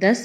10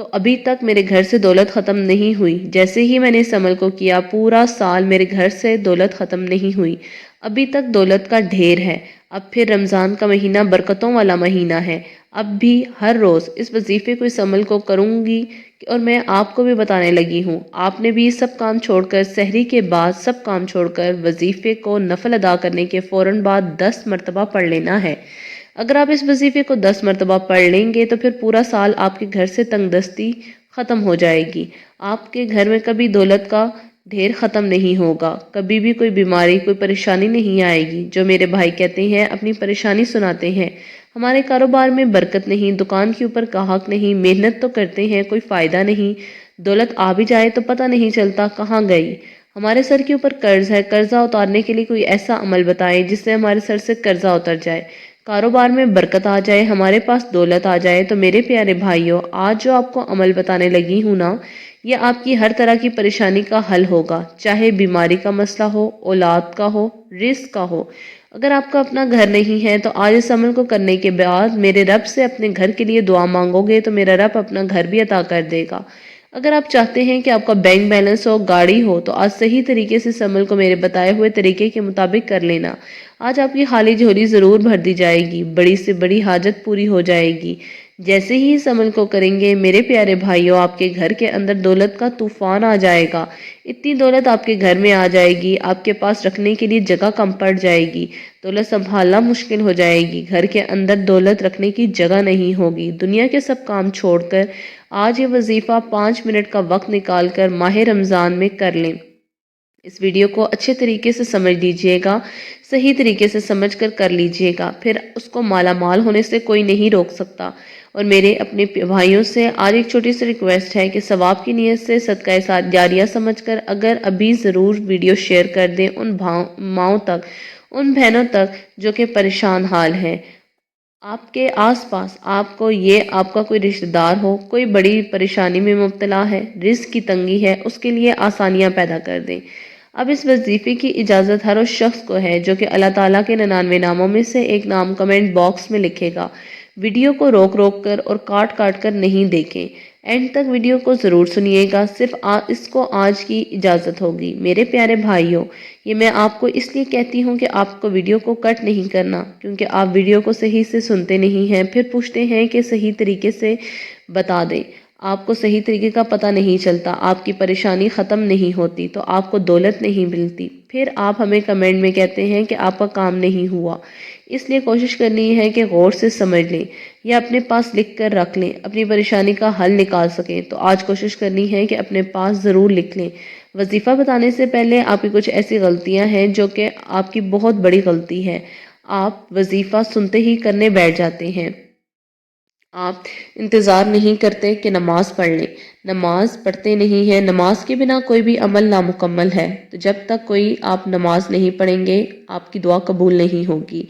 تو ابھی تک میرے گھر سے دولت ختم نہیں ہوئی۔ جیسے ہی میں نے اس عمل کو کیا، پورا سال میرے گھر سے دولت ختم نہیں ہوئی، ابھی تک دولت کا ڈھیر ہے۔ اب پھر رمضان کا مہینہ برکتوں والا مہینہ ہے۔ اب بھی ہر روز اس وظیفے کو، اس عمل کو کروں گی، اور میں آپ کو بھی بتانے لگی ہوں۔ آپ نے بھی سب کام چھوڑ کر، سحری کے بعد سب کام چھوڑ کر وظیفے کو نفل ادا کرنے کے فوراً بعد 10 مرتبہ پڑھ لینا ہے۔ اگر آپ اس وظیفے کو 10 مرتبہ پڑھ لیں گے تو پھر پورا سال آپ کے گھر سے تنگ دستی ختم ہو جائے گی۔ آپ کے گھر میں کبھی دولت کا ڈھیر ختم نہیں ہوگا، کبھی بھی کوئی بیماری، کوئی پریشانی نہیں آئے گی۔ جو میرے بھائی کہتے ہیں، اپنی پریشانی سناتے ہیں، ہمارے کاروبار میں برکت نہیں، دکان کے اوپر گاہک نہیں، محنت تو کرتے ہیں کوئی فائدہ نہیں، دولت آ بھی جائے تو پتہ نہیں چلتا کہاں گئی۔ ہمارے سر کے اوپر قرض ہے، قرضہ اتارنے کے لیے کوئی ایسا عمل بتائیں جس سے ہمارے سر سے قرضہ اتر جائے، کاروبار میں برکت آ جائے، ہمارے پاس دولت آ جائے۔ تو میرے پیارے بھائیوں، آج جو آپ کو عمل بتانے لگی ہوں نا، یہ آپ کی ہر طرح کی پریشانی کا حل ہوگا، چاہے بیماری کا مسئلہ ہو، اولاد کا ہو، رزق کا ہو۔ اگر آپ کا اپنا گھر نہیں ہے تو آج اس عمل کو کرنے کے بعد میرے رب سے اپنے گھر کے لیے دعا مانگو گے تو میرا رب اپنا گھر بھی عطا کر دے گا۔ اگر آپ چاہتے ہیں کہ آپ کا بینک بیلنس ہو، گاڑی ہو، تو آج صحیح طریقے سے اس عمل کو میرے بتائے ہوئے طریقے کے مطابق کر لینا۔ آج آپ کی خالی جھولی ضرور بھر دی جائے گی، بڑی سے بڑی حاجت پوری ہو جائے گی۔ جیسے ہی اس عمل کو کریں گے میرے پیارے بھائیوں، آپ کے گھر کے اندر دولت کا طوفان آ جائے گا۔ اتنی دولت آپ کے گھر میں آ جائے گی، آپ کے پاس رکھنے کے لیے جگہ کم پڑ جائے گی، دولت سنبھالنا مشکل ہو جائے گی، گھر کے اندر دولت رکھنے کی جگہ نہیں ہوگی۔ دنیا کے سب کام چھوڑ کر آج یہ وظیفہ 5 منٹ کا وقت نکال کر ماہ رمضان میں کر لیں۔ اس ویڈیو کو اچھے طریقے سے سمجھ لیجئے گا، صحیح طریقے سے سمجھ کر کر لیجئے گا، پھر اس کو مالا مال ہونے سے کوئی نہیں روک سکتا۔ اور میرے اپنے بھائیوں سے آج ایک چھوٹی سی ریکویسٹ ہے کہ ثواب کی نیت سے صدقہ جاریہ سمجھ کر اگر ابھی ضرور ویڈیو شیئر کر دیں ان ماؤں تک، ان بہنوں تک جو کہ پریشان حال ہیں۔ آپ کے آس پاس آپ کا کوئی رشتہ دار ہو، کوئی بڑی پریشانی میں مبتلا ہے، رزق کی تنگی ہے، اس کے لیے آسانیاں پیدا کر دیں۔ اب اس وظیفے کی اجازت ہر اس شخص کو ہے جو کہ اللہ تعالیٰ کے 99 ناموں میں سے ایک نام کمنٹ باکس میں لکھے گا۔ ویڈیو کو روک روک کر اور کاٹ کاٹ کر نہیں دیکھیں، اینڈ تک ویڈیو کو ضرور سنیے گا، صرف اس کو آج کی اجازت ہوگی۔ میرے پیارے بھائیوں، یہ میں آپ کو اس لیے کہتی ہوں کہ آپ کو ویڈیو کو کٹ نہیں کرنا، کیونکہ آپ ویڈیو کو صحیح سے سنتے نہیں ہیں، پھر پوچھتے ہیں کہ صحیح طریقے سے بتا دیں۔ آپ کو صحیح طریقے کا پتہ نہیں چلتا، آپ کی پریشانی ختم نہیں ہوتی، تو آپ کو دولت نہیں ملتی، پھر آپ ہمیں کمنٹ میں کہتے ہیں کہ آپ کا کام نہیں ہوا۔ اس لیے کوشش کرنی ہے کہ غور سے سمجھ لیں یا اپنے پاس لکھ کر رکھ لیں، اپنی پریشانی کا حل نکال سکیں۔ تو آج کوشش کرنی ہے کہ اپنے پاس ضرور لکھ لیں۔ وظیفہ بتانے سے پہلے آپ کی کچھ ایسی غلطیاں ہیں جو کہ آپ کی بہت بڑی غلطی ہے۔ آپ وظیفہ سنتے ہی کرنے بیٹھ جاتے ہیں، آپ انتظار نہیں کرتے کہ نماز پڑھ لیں، نماز پڑھتے نہیں ہیں۔ نماز کے بنا کوئی بھی عمل نامکمل ہے، تو جب تک کوئی آپ نماز نہیں پڑھیں گے آپ کی دعا قبول نہیں ہوگی۔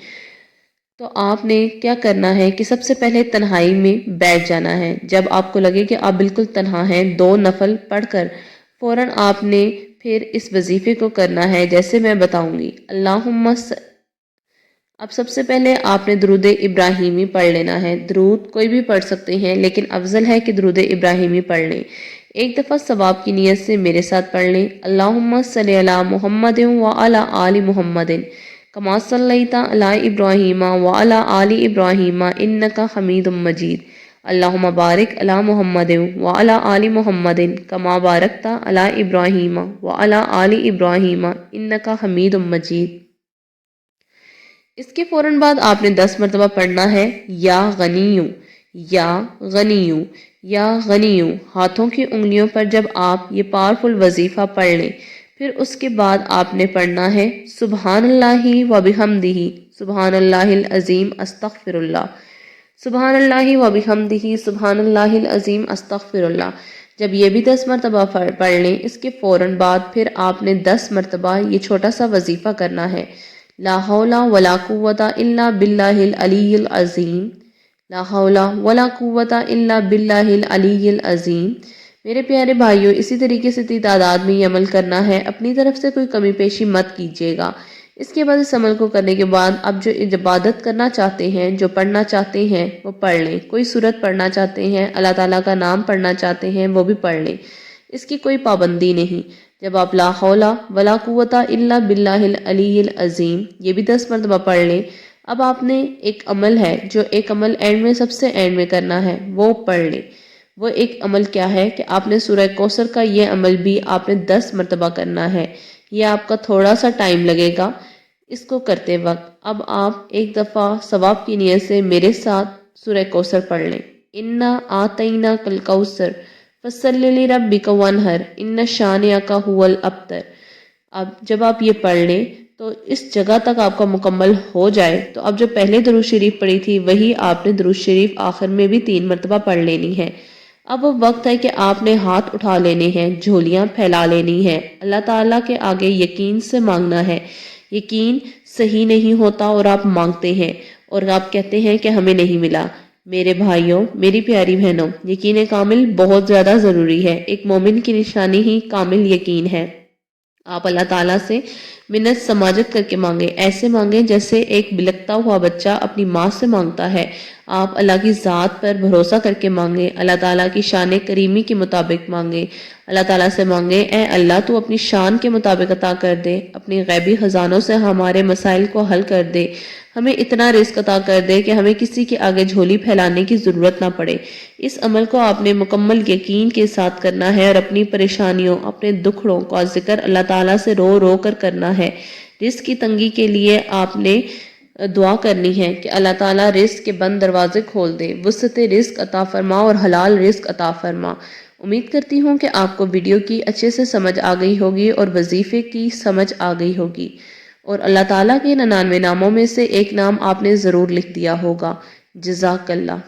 تو آپ نے کیا کرنا ہے کہ سب سے پہلے تنہائی میں بیٹھ جانا ہے۔ جب آپ کو لگے کہ آپ بالکل تنہا ہیں، 2 نفل پڑھ کر فوراً آپ نے پھر اس وظیفے کو کرنا ہے جیسے میں بتاؤں گی۔ اب سب سے پہلے آپ نے درود ابراہیمی پڑھ لینا ہے۔ درود کوئی بھی پڑھ سکتے ہیں، لیکن افضل ہے کہ درود ابراہیمی پڑھ لیں۔ ایک دفعہ ثواب کی نیت سے میرے ساتھ پڑھ لیں۔ اللہم صلی علی محمد وعلی آل محمد کما صلیت علی ابراہیم وعلی آل ابراہیم انک حمید مجید۔ اللہم بارک علی محمد وعلی آل محمد کما بارکت علی ابراہیم وعلی آل ابراہیم انک حمید مجید۔ اس کے فوراً بعد آپ نے 10 مرتبہ پڑھنا ہے یا غنیوں، یا غنیوں، یا غنیوں۔ ہاتھوں کی انگلیوں پر جب آپ یہ پاورفل وظیفہ پڑھ لیں، پھر اس کے بعد آپ نے پڑھنا ہے سبحان اللہ و بحمدہ، سبحان اللہ العظیم استغفر اللہ، سبحان اللہ و بحمدہ، سبحان اللہ العظیم استغفر اللہ۔ جب یہ بھی 10 مرتبہ پڑھ لیں، اس کے فوراً بعد پھر آپ نے 10 مرتبہ یہ چھوٹا سا وظیفہ کرنا ہے، لا حول ولا قوت الا باللہ العلی العظیم، لا حول ولا قوت الا باللہ العلی العظیم۔ میرے پیارے بھائیوں، اسی طریقے سے تعداد میں یہ عمل کرنا ہے، اپنی طرف سے کوئی کمی پیشی مت کیجیے گا۔ اس کے بعد اس عمل کو کرنے کے بعد اب جو عبادت کرنا چاہتے ہیں، جو پڑھنا چاہتے ہیں وہ پڑھ لیں۔ کوئی سورت پڑھنا چاہتے ہیں، اللہ تعالیٰ کا نام پڑھنا چاہتے ہیں وہ بھی پڑھ لیں، اس کی کوئی پابندی نہیں۔ جب آپ لا حول ولا قوت الا باللہ العلی العظیم یہ بھی 10 مرتبہ پڑھ لیں، اب آپ نے ایک عمل ہے جو ایک عمل اینڈ میں سب سے اینڈ میں کرنا ہے وہ پڑھ لیں۔ وہ ایک عمل کیا ہے کہ آپ نے سورہ کوثر کا یہ عمل بھی آپ نے 10 مرتبہ کرنا ہے۔ یہ آپ کا تھوڑا سا ٹائم لگے گا اس کو کرتے وقت۔ اب آپ ایک دفعہ ثواب کی نیت سے میرے ساتھ سورہ کوثر پڑھ لیں۔ انا آتیناک الکوثر فصلی لربک وانحر ان شانئک ھو الابتر۔ اب جب آپ یہ پڑھ لیں تو اس جگہ تک آپ کا مکمل ہو جائے تو اب جو پہلے درود شریف پڑھی تھی وہی آپ نے درود شریف آخر میں بھی 3 مرتبہ پڑھ لینی ہے۔ اب وہ وقت ہے کہ آپ نے ہاتھ اٹھا لینے ہیں، جھولیاں پھیلا لینی ہیں، اللہ تعالیٰ کے آگے یقین سے مانگنا ہے۔ یقین صحیح نہیں ہوتا اور آپ مانگتے ہیں اور آپ کہتے ہیں کہ ہمیں نہیں ملا۔ میرے بھائیوں، میری پیاری بہنوں، یقین کامل بہت زیادہ ضروری ہے۔ ایک مومن کی نشانی ہی کامل یقین ہے۔ آپ اللہ تعالیٰ سے منت سماجت کر کے مانگیں، ایسے مانگیں جیسے ایک بلکتا ہوا بچہ اپنی ماں سے مانگتا ہے۔ آپ اللہ کی ذات پر بھروسہ کر کے مانگیں، اللہ تعالیٰ کی شان کریمی کے مطابق مانگیں۔ اللہ تعالیٰ سے مانگیں اے اللہ تو اپنی شان کے مطابق عطا کر دے، اپنی غیبی خزانوں سے ہمارے مسائل کو حل کر دے، ہمیں اتنا رزق عطا کر دے کہ ہمیں کسی کے آگے جھولی پھیلانے کی ضرورت نہ پڑے۔ اس عمل کو آپ نے مکمل یقین کے ساتھ کرنا ہے اور اپنی پریشانیوں، اپنے دکھڑوں کا ذکر اللہ تعالیٰ سے رو رو کر کرنا ہے۔ رزق کی تنگی کے لیے آپ نے دعا کرنی ہے کہ اللہ تعالیٰ رزق کے بند دروازے کھول دے، وسعت رزق عطا فرما اور حلال رزق عطا فرما۔ امید کرتی ہوں کہ آپ کو ویڈیو کی اچھے سے سمجھ آ گئی ہوگی اور وظیفے کی سمجھ آ گئی ہوگی، اور اللہ تعالیٰ کے 99 ناموں میں سے ایک نام آپ نے ضرور لکھ دیا ہوگا۔ جزاک اللہ۔